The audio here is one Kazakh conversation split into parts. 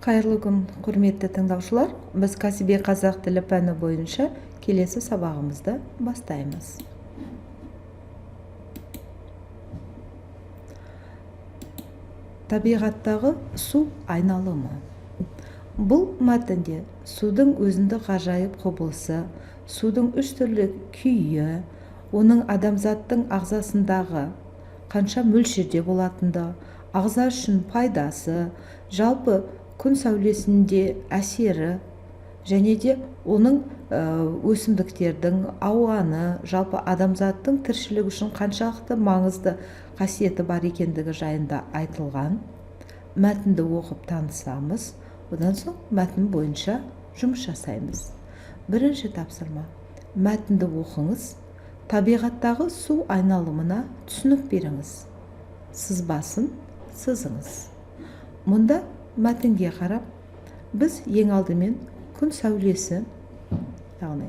Қайырлы күн, құрметті тыңдаушылар. Біз кәсіби қазақ тілі пәні бойынша келесі сабағымызды бастаймыз. Табиғаттағы су айналымы. Бұл мәтінде судың өзіндік ғажайып құбылысы, судың үш түрлі күйі, оның адамзаттың ағзасындағы қанша мөлшерде болатындығы, ағза үшін пайдасы, жалпы күн сәулесінде әсері және де оның өсімдіктердің, ауаны, жалпы адамзаттың тіршілік үшін қаншалықты маңызды қасиеті бар екендігі жайында айтылған. Мәтінді оқып танысамыз, одан соң мәтін бойынша жұмыс жасаймыз. Бірінші тапсырма. Мәтінді оқыңыз, табиғаттағы су айналымына түсінік беріңіз. Сызбасын сызыңыз. Мұнда мәтінге қарап, біз ең алдымен күн сәулесі, яғни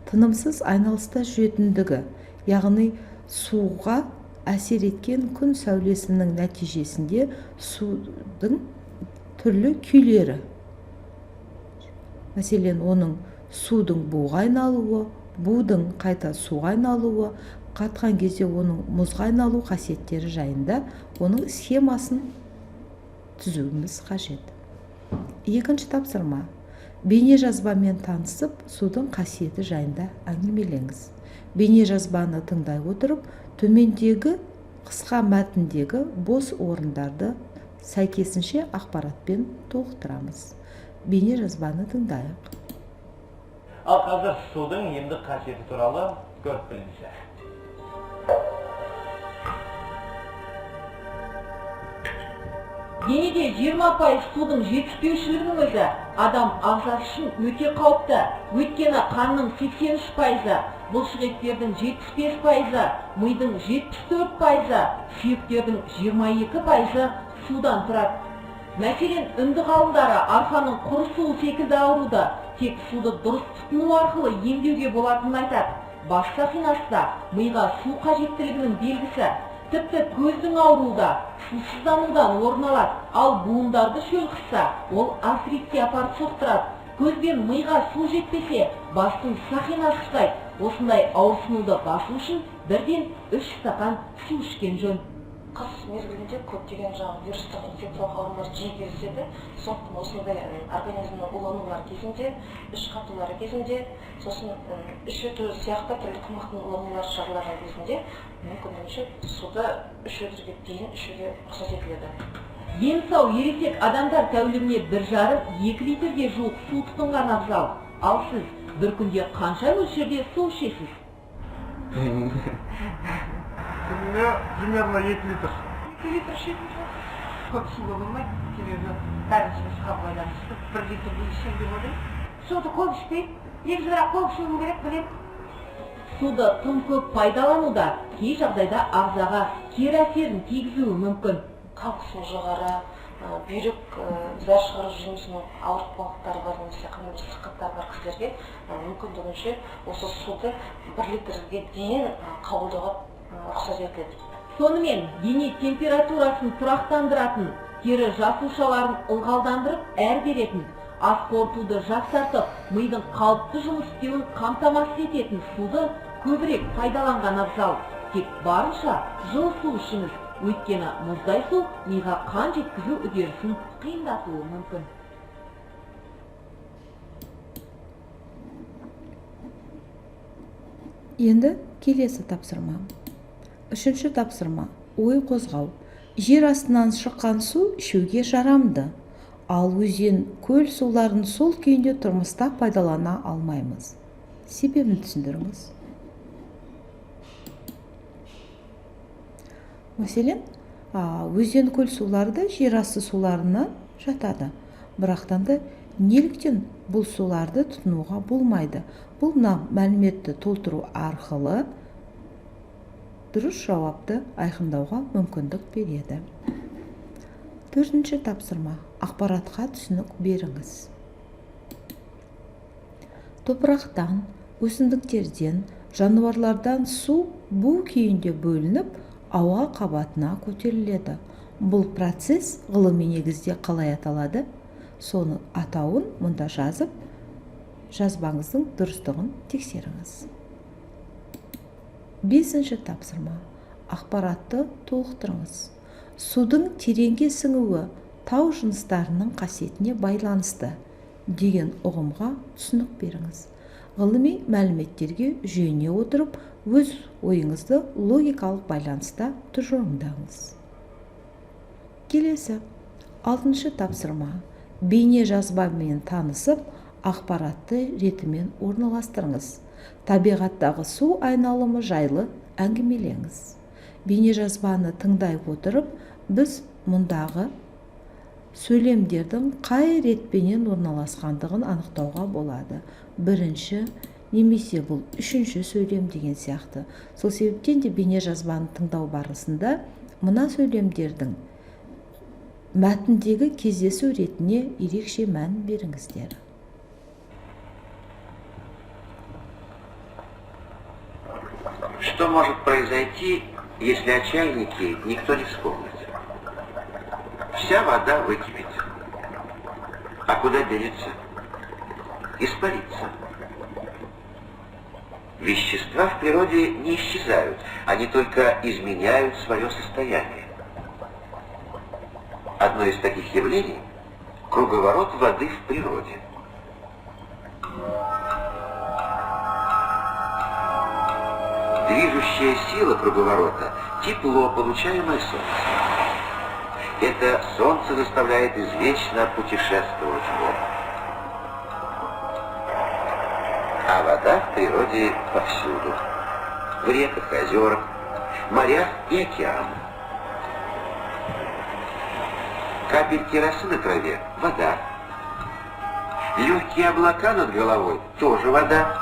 тынымсыз айналыста жүретіндігі, яғни суға әсер еткен күн сәулесінің нәтижесінде судың түрлі күйлері. Мәселен, оның судың буға айналуы, будың қайта суға айналуы, қатқан кезде оның мұзға айналу қасиеттері жайында оның схемасын түзуіміз қажет. Екінші тапсырма. Бейне жазбамен танысып, судың қасиеті жайында әңгімелеңіз. Бейне жазбаны тыңдай отырып, төмендегі қысқа мәтіндегі бос орындарды сәйкесінше ақпаратпен толықтырамыз. Бейне жазбаны тыңдайық. Ал қазір судың емдік қасиеті туралы көріп біліңіздер. Денеде 20% судың жетіспеушілігінің өзі адам ағзасы үшін өте қауіпті. Өйткені қанның 83%, бұлшықеттердің 75%, мидың 74%, сүйектердің 22% судан тұрады. Мәселен, үнді ғалымдары арқаның құрысуы секілді ауруды тек суды дұрыс тұтыну арқылы емдеуге болатынын айтады. Бас сақинасында миға су қажеттілігінің белгісі. Тіпті көздің ауруы сусызданудан орын алады, ал буындарды шөл қысса, ол артритке апарып соқтырады. Көзбен миға су жетпесе, бастың сақинасы ұстайды. Осындай ауырсынуды басу үшін бірден 3 стакан су ішкен жөн. Қыс мезгілінде көптеген вирустық инфекциялық аурулар жиі кездеседі. Сондықтан осындай организмнің уланулар кезінде, іш қатулары кезінде, сосын іш өту сияқты түрлі тамақтың уланулары жағдайлары кезінде мүмкіндігінше суды 3 литрге дейін ішуге рұқсат етіледі. Дені сау ересек адамдар тәулігіне 1,5-2 литрге жуық су тұтынған абзал. Ал сіз бір күнде қанша мөлшерде су ішесіз? Күніне примерно 2 литр. 2 литр ішетін жоқ. Көп суға болмайды, себебі бәрі жұмысқа байланысты 1 литрді ішсем деп ойлаймын. Суды көп ішпейді, негізі бірақ көп ішуім керек, білем. Суды тым көп пайдалануда кей жағдайда ағзаға кері әсерін тигізуі мүмкін. Қан қысымы жоғары, бүйрек зәр шығару жүйесінің ауыртпалықтары бар, немесе қандай сырқаттары бар кісілерге мүмкіндігінше осы суды 1 литрге дейін қабылдауға рұқсат етіледі. Сонымен дене температурасын тұрақтандыратын, тері жасушаларын ылғалдандырып әр беретін, ас қорытуды жақсартып, мидың қалыпты жұмыс істеуін қамтамасыз ететін суды көбірек пайдаланған абзал. Тек барынша жылы су ішіңіз, өйткені мұздай су миға қан жеткізу үдерісін қиындатуы мүмкін. Енді келесі тапсырма. Үшінші тапсырма. Ой қозғау. Жер астынан шыққан су ішуге жарамды. Ал өзен, көл суларын сол күйінде тұрмыста пайдалана алмаймыз. Себебін түсіндіріңіз. Мәселен, өзен, көл сулары да жер асты суларына жатады. Бірақтан да неліктен бұл суларды тұтынуға болмайды? Бұл мәліметті толтыру арқылы дұрыс жауапты айқындауға мүмкіндік береді. Төртінші тапсырма. Ақпаратқа түсінік беріңіз. Топырақтан, өсімдіктерден, жануарлардан су бу күйінде бөлініп, ауа қабатына көтеріледі. Бұл процесс ғылыми негізде қалай аталады? соның атауын мұнда жазып, жазбаңыздың дұрыстығын тексеріңіз. 5-ші тапсырма. Ақпаратты толықтырыңыз. Судың тереңге сіңуі тау жыныстарының қасиетіне байланысты деген ұғымға түсінік беріңіз. Ғылыми мәліметтерге жүйене отырып, өз ойыңызды логикалық байланыста тұжырымдаңыз. Келесі, 6-шы тапсырма. Бейне жазбамен танысып, ақпаратты ретімен орналастырыңыз. Табиғаттағы су айналымы жайлы әңгімелеңіз. Бейне жазбаны тыңдай отырып, біз мұндағы сөйлемдердің қай ретпенен орналасқандығын анықтауға болады. Бірінші немесе бұл үшінші сөйлем деген сияқты. Сол себептен де бейне жазбаны тыңдау барысында мына сөйлемдердің мәтіндегі кездесу ретіне ерекше мән беріңіздер. Что может произойти, если о чайнике никто не вспомнит? Вся вода выкипит. А куда денется? Испарится. Вещества в природе не исчезают, они только изменяют свое состояние. Одно из таких явлений – круговорот воды в природе. Движущая сила круговорота – тепло, получаемое солнцем. Это солнце заставляет извечно путешествовать воду. А вода в природе повсюду. В реках, озерах, морях и океанах. Капельки росы на траве – вода. Легкие облака над головой – тоже вода.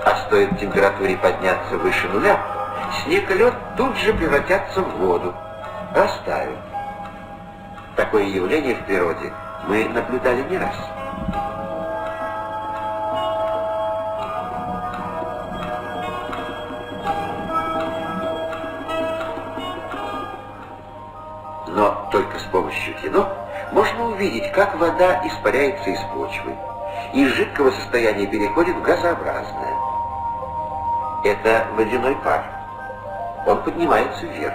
А стоит температуре подняться выше нуля, снег и лед тут же превратятся в воду, растают. Такое явление в природе мы наблюдали не раз. Но только с помощью кино можно увидеть, как вода испаряется из почвы, и из жидкого состояния переходит в газообразное. Это водяной пар. Он поднимается вверх.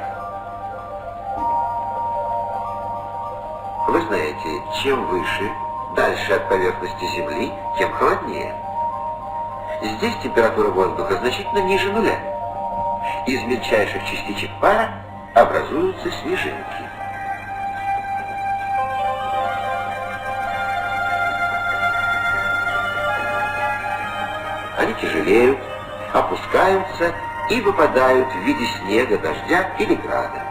Вы знаете, чем выше, дальше от поверхности Земли, тем холоднее. Здесь температура воздуха значительно ниже нуля. Из мельчайших частичек пара образуются снежинки. Они тяжелеют, опускаются и выпадают в виде снега, дождя или града.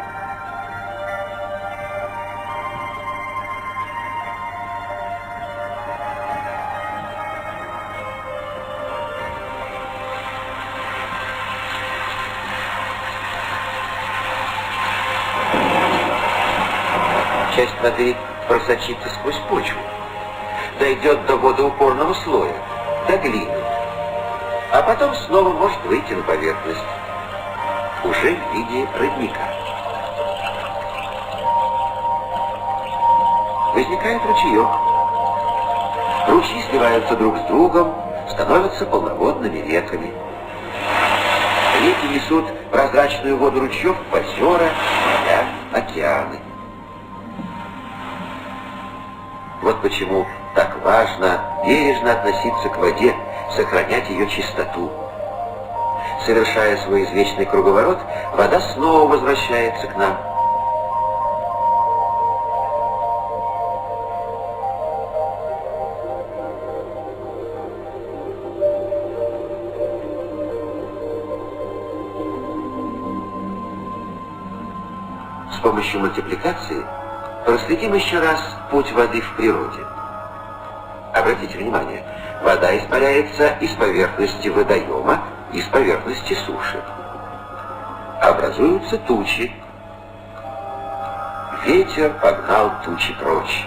Часть воды просочится сквозь почву, дойдет до водоупорного слоя, до глины, а потом снова может выйти на поверхность, уже в виде родника. Возникает ручеек. Ручьи сливаются друг с другом, становятся полноводными реками. Реки несут прозрачную воду ручьев в озера, моря, океаны. Вот почему так важно бережно относиться к воде, сохранять ее чистоту. Совершая свой извечный круговорот, вода снова возвращается к нам. С помощью мультипликации проследим еще раз путь воды в природе. Обратите внимание, вода испаряется из поверхности водоема и с поверхности суши. Образуются тучи. Ветер погнал тучи прочь.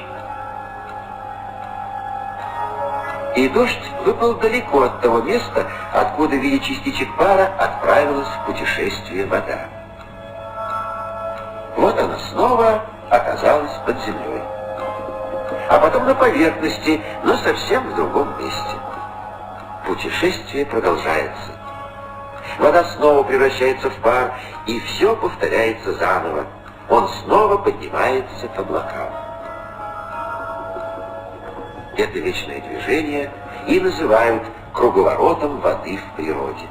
И дождь выпал далеко от того места, откуда в виде частичек пара отправилась в путешествие вода. вот она снова оказалась под землей. А потом на поверхности, но совсем в другом месте. Путешествие продолжается. Вода снова превращается в пар, и все повторяется заново. Он снова поднимается к облакам. Это вечное движение и называют круговоротом воды в природе.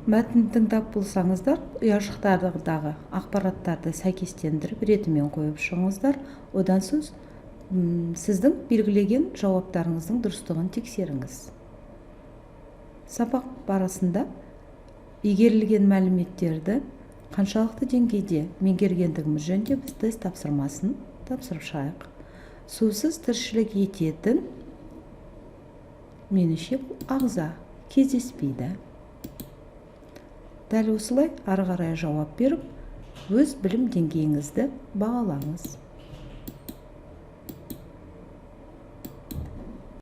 Мәтін тыңдап болсаңыздар, ұяшықтардағы ақпараттарды сәйкестендіріп ретімен қойып шығыңыздар. Одан сөз сіздің белгілеген жауаптарыңыздың дұрыстығын тексеріңіз. Сабақ барысында игерілген мәліметтерді қаншалықты деңгейде меңгергендігіміз жөнінде біз тест тапсырмасын тапсырып шығайық. Сусыз тіршілік ететін меніңше ағза кездеспейді. Дәл осылай ары қарай жауап беріп, өз білім деңгейіңізді бағалаңыз.